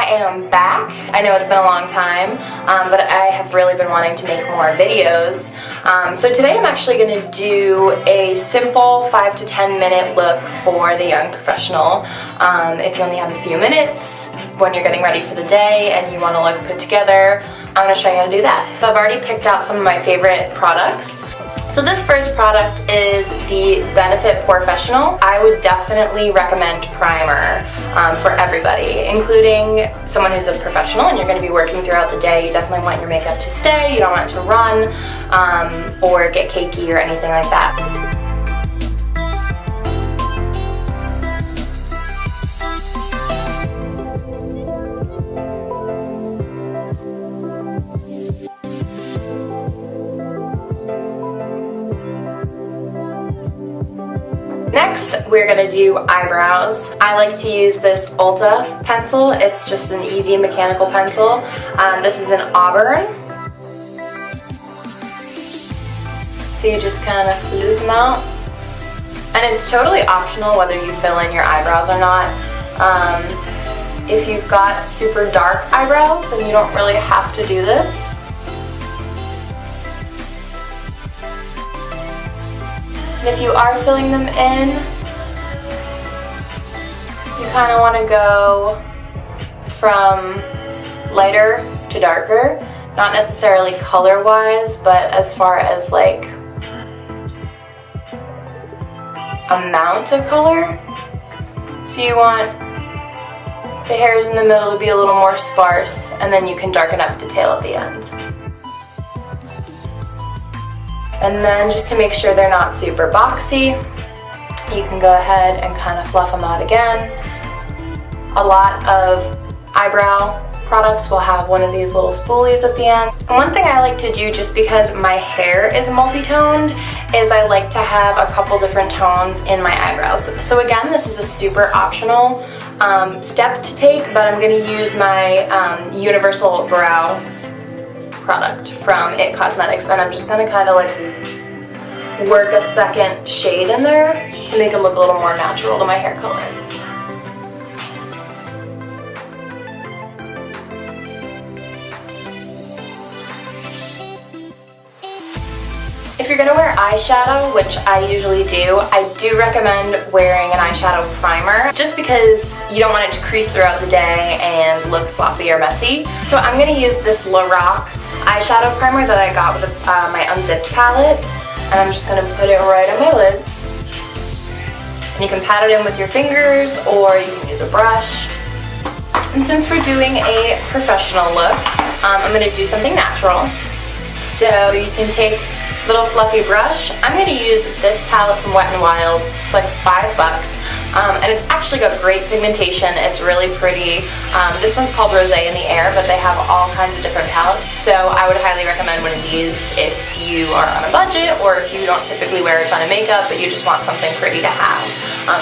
am back. I know it's been a long time, but I have really been wanting to make more videos. So today I'm actually going to do a simple 5 to 10 minute look for the young professional. If you only have a few minutes when you're getting ready for the day and you want to look put together, I'm going to show you how to do that. So I've already picked out some of my favorite products. So this first product is the Benefit Professional. I would definitely recommend primer for everybody, including someone who's a professional and you're going to be working throughout the day. You definitely want your makeup to stay, you don't want it to run or get cakey or anything like that. Next, we're going to do eyebrows. I like to use this Ulta pencil. It's just an easy mechanical pencil. This is an auburn. So you just kind of flute them out. And it's totally optional whether you fill in your eyebrows or not. If you've got super dark eyebrows, then you don't really have to do this. And if you are filling them in, you kind of want to go from lighter to darker, not necessarily color-wise, but as far as like amount of color. So you want the hairs in the middle to be a little more sparse, and then you can darken up the tail at the end. And then just to make sure they're not super boxy, you can go ahead and kind of fluff them out again. A lot of eyebrow products will have one of these little spoolies at the end. And one thing I like to do, just because my hair is multi-toned, is I like to have a couple different tones in my eyebrows. So again, this is a super optional step to take, but I'm going to use my Universal Brow product from It Cosmetics, and I'm just going to kind of like work a second shade in there to make it look a little more natural to my hair color. If you're going to wear eyeshadow, which I usually do, I do recommend wearing an eyeshadow primer just because you don't want it to crease throughout the day and look sloppy or messy. So I'm going to use this Lorac eyeshadow primer that I got with my Unzipped palette, and I'm just going to put it right on my lids. And you can pat it in with your fingers or you can use a brush. And since we're doing a professional look, I'm going to do something natural. So you can take a little fluffy brush. I'm going to use this palette from Wet n Wild. It's like $5. And it's actually got great pigmentation. It's really pretty. This one's called Rosé in the Air, but they have all kinds of different palettes. So I would highly recommend one of these if you are on a budget or if you don't typically wear a ton of makeup, but you just want something pretty to have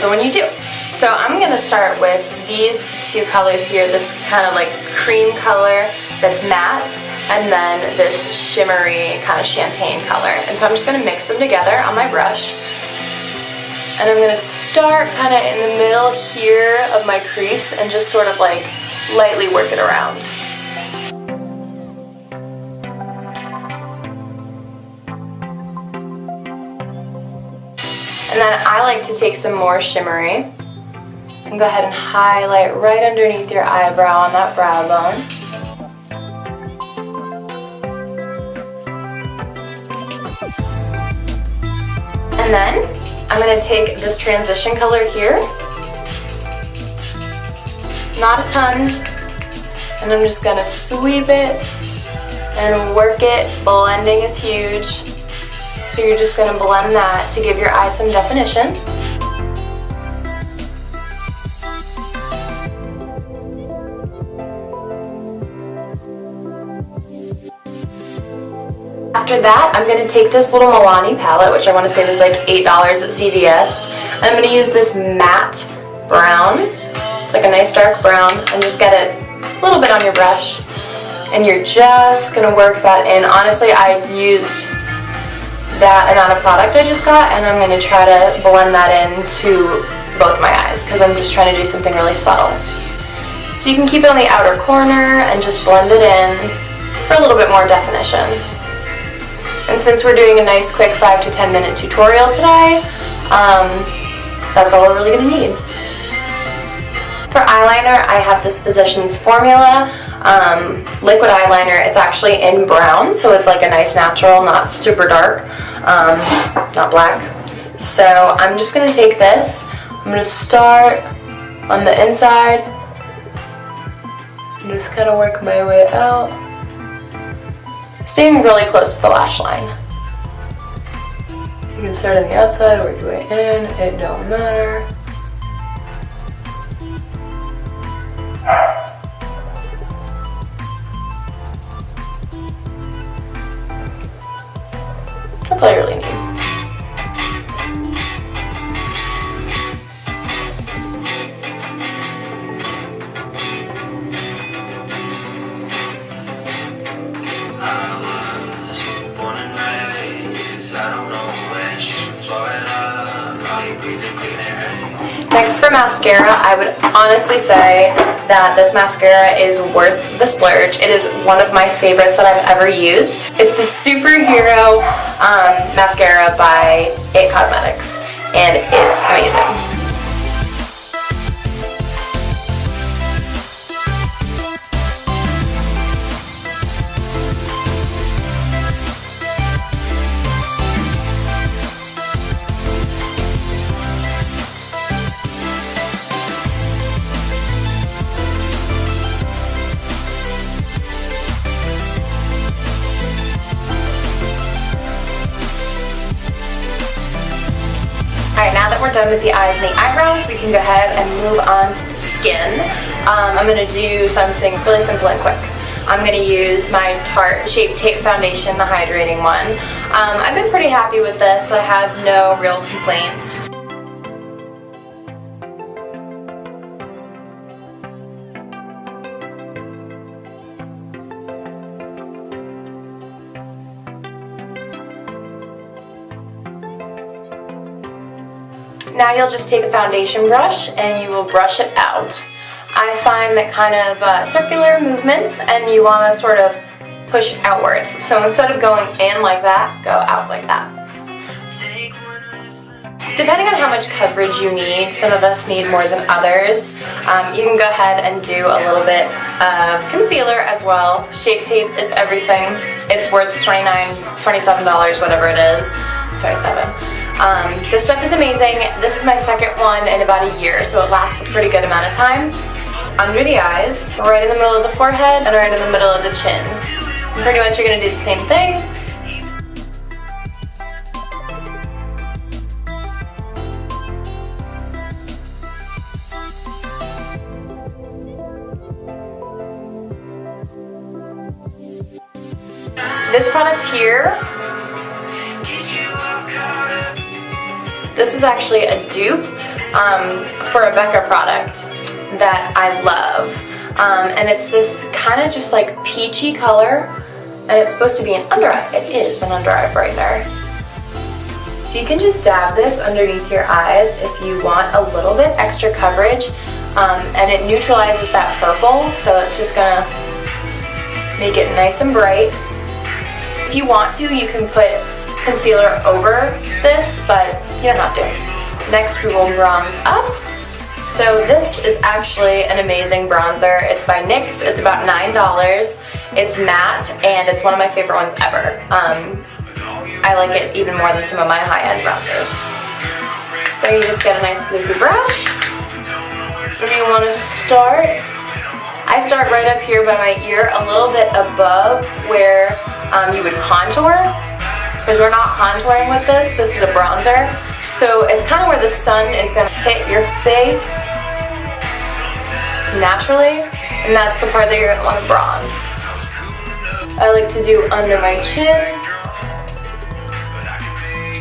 for when you do. So I'm going to start with these two colors here, this kind of like cream color that's matte, and then this shimmery kind of champagne color. And so I'm just going to mix them together on my brush. And I'm going to start kind of in the middle here of my crease and just sort of like lightly work it around. And then I like to take some more shimmery and go ahead and highlight right underneath your eyebrow on that brow bone. And then I'm going to take this transition color here, not a ton, and I'm just going to sweep it and work it. Blending is huge, so you're just going to blend that to give your eye some definition. After that, I'm going to take this little Milani palette, which I want to say was like $8 at CVS. And I'm going to use this matte brown. It's like a nice dark brown. And just get it a little bit on your brush. And you're just going to work that in. Honestly, I've used that amount of product I just got, and I'm going to try to blend that into both my eyes because I'm just trying to do something really subtle. So you can keep it on the outer corner and just blend it in for a little bit more definition. And since we're doing a nice quick 5 to 10 minute tutorial today, that's all we're really going to need. For eyeliner, I have this Physicians Formula liquid eyeliner. It's actually in brown, so it's like a nice natural, not super dark, not black. So I'm just going to take this. I'm going to start on the inside and just kind of work my way out, staying really close to the lash line. You can start on the outside, work your way in, it don't matter. That's all you really need. Next for mascara, I would honestly say that this mascara is worth the splurge. It is one of my favorites that I've ever used. It's the Superhero mascara by IT Cosmetics, and it's amazing. Alright, now that we're done with the eyes and the eyebrows, we can go ahead and move on to the skin. I'm going to do something really simple and quick. I'm going to use my Tarte Shape Tape Foundation, the hydrating one. I've been pretty happy with this. I have no real complaints. Now you'll just take a foundation brush and you will brush it out. I find that kind of circular movements, and you want to sort of push outwards. So instead of going in like that, go out like that. Depending on how much coverage you need, some of us need more than others. You can go ahead and do a little bit of concealer as well. Shape Tape is everything. It's worth $29, $27, whatever it is. It's $27. This stuff is amazing. This is my second one in about a year, so it lasts a pretty good amount of time. Under the eyes, right in the middle of the forehead, and right in the middle of the chin. And pretty much you're going to do the same thing. This product here, this is actually a dupe for a Becca product that I love. And it's this kind of just like peachy color, and it's supposed to be an under eye. It is an under eye brightener. So you can just dab this underneath your eyes if you want a little bit extra coverage, and it neutralizes that purple, so it's just gonna make it nice and bright. If you want to, you can put concealer over this, but you don't have to. Next we will bronze up. So this is actually an amazing bronzer. It's by NYX. It's about $9. It's matte, and it's one of my favorite ones ever. I like it even more than some of my high-end bronzers. So you just get a nice leafy brush, and you want to start. I start right up here by my ear, a little bit above where you would contour, because we're not contouring with this. This is a bronzer. So it's kind of where the sun is going to hit your face naturally, and that's the part that you're going to want to bronze. I like to do under my chin,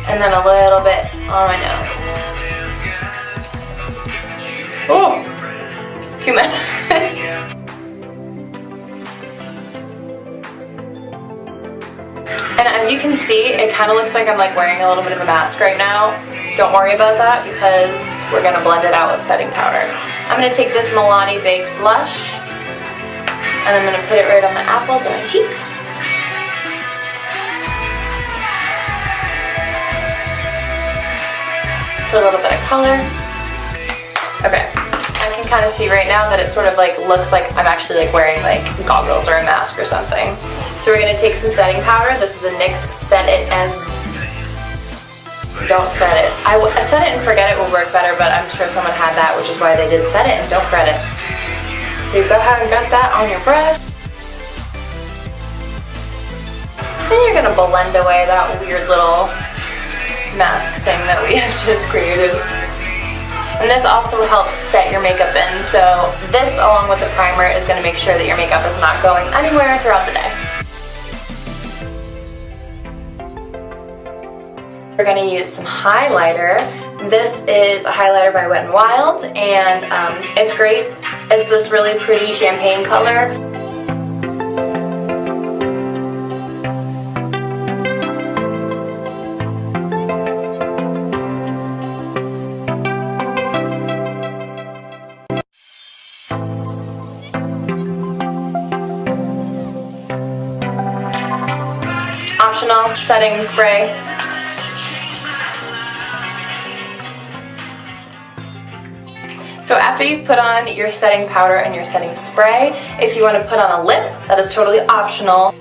and then a little bit on my nose. Oh, too much. And as you can see, it kind of looks like I'm like wearing a little bit of a mask right now. Don't worry about that, because we're going to blend it out with setting powder. I'm going to take this Milani Baked Blush, and I'm going to put it right on the apples of my cheeks. For a little bit of color. Okay, I can kind of see right now that it sort of like looks like I'm actually like wearing like goggles or a mask or something. So we're gonna take some setting powder. This is a NYX Set It and Don't Fret It. Set It and Forget It will work better, but I'm sure someone had that, which is why they did Set It and Don't Fret It. So you go ahead and get that on your brush. Then you're gonna blend away that weird little mask thing that we have just created. And this also helps set your makeup in, so this along with the primer is going to make sure that your makeup is not going anywhere throughout the day. We're going to use some highlighter. This is a highlighter by Wet n Wild, and it's great. It's this really pretty champagne color. Optional setting spray. So after you've put on your setting powder and your setting spray, if you want to put on a lip, that is totally optional.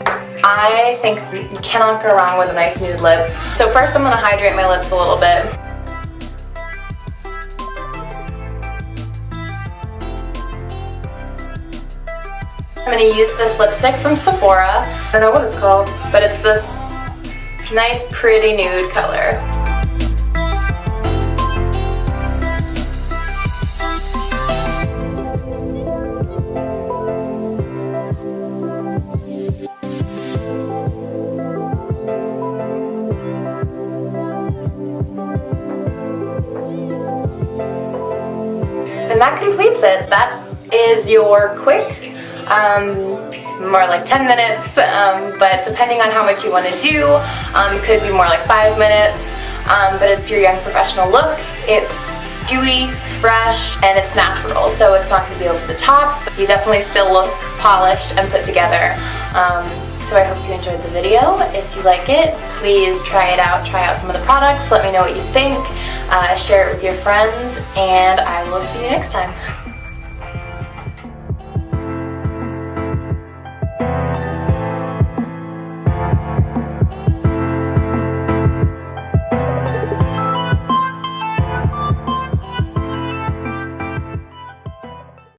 I think you cannot go wrong with a nice nude lip. So first I'm going to hydrate my lips a little bit. I'm going to use this lipstick from Sephora. I don't know what it's called, but it's this nice pretty nude color. And that completes it. That is your quick more like 10 minutes, but depending on how much you want to do, could be more like 5 minutes, but it's your young professional look. It's dewy, fresh, and it's natural, so it's not going to be over the top, but you definitely still look polished and put together. So I hope you enjoyed the video. If you like it, please try it out. Try out some of the products. Let me know what you think. Share it with your friends, and I will see you next time.